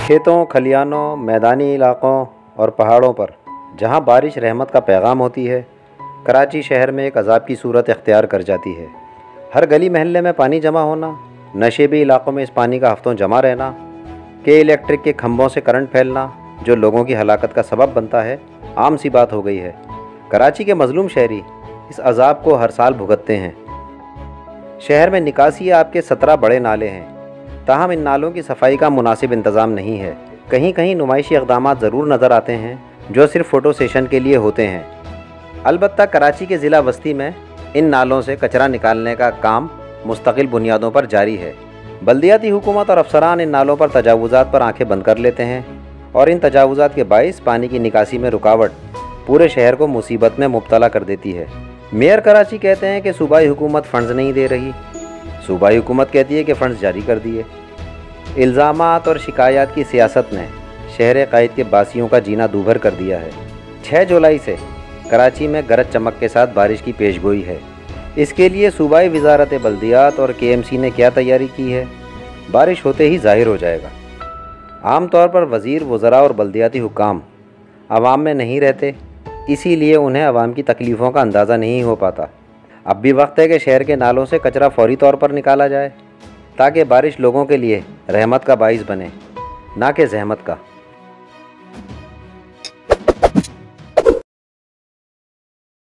खेतों, खलिहानों, मैदानी इलाकों और पहाड़ों पर जहां बारिश रहमत का पैगाम होती है, कराची शहर में एक अजाब की सूरत इख्तियार कर जाती है। हर गली महल्ले में पानी जमा होना, नशेबी इलाकों में इस पानी का हफ्तों जमा रहना, के इलेक्ट्रिक के खंभों से करंट फैलना जो लोगों की हलाकत का सबब बनता है, आम सी बात हो गई है। कराची के मजलूम शहरी इस अजाब को हर साल भुगतते हैं। शहर में निकासी आपके 17 बड़े नाले हैं, ताहम इन नालों की सफाई का मुनासिब इंतज़ाम नहीं है। कहीं कहीं नुमाइशी इक़दाम ज़रूर नज़र आते हैं जो सिर्फ फ़ोटो सेशन के लिए होते हैं। अलबत्ता कराची के ज़िला वस्ती में इन नालों से कचरा निकालने का काम मुस्तकिल बुनियादों पर जारी है। बल्दियाती हुकूमत और अफसरान इन नालों पर तजावुज़ात पर आंखें बंद कर लेते हैं और इन तजावुज़ात के बाइस पानी की निकासी में रुकावट पूरे शहर को मुसीबत में मुब्तला कर देती है। मेयर कराची कहते हैं कि सूबाई हुकूमत फ़ंड्स नहीं दे रही, सूबाई हुकूमत कहती है कि फ़ंड्स जारी कर दिए। इल्ज़ामात और शिकायत की सियासत ने शहर क़ायद के बासियों का जीना दूभर कर दिया है। 6 जुलाई से कराची में गरज चमक के साथ बारिश की पेशगोई है। इसके लिए सूबाई वज़ारत बल्दियात और KMC ने क्या तैयारी की है, बारिश होते ही ज़ाहिर हो जाएगा। आम तौर पर वज़ीर, वज़रा और बल्दियाती हुक्काम आवाम में नहीं रहते, इसीलिए उन्हें आवाम की तकलीफ़ों का अंदाज़ा नहीं हो पाता। अब भी वक्त है कि शहर के नालों से कचरा फौरी तौर पर निकाला जाए ताकि बारिश लोगों के लिए रहमत का बाइस बने, ना कि ज़हमत का।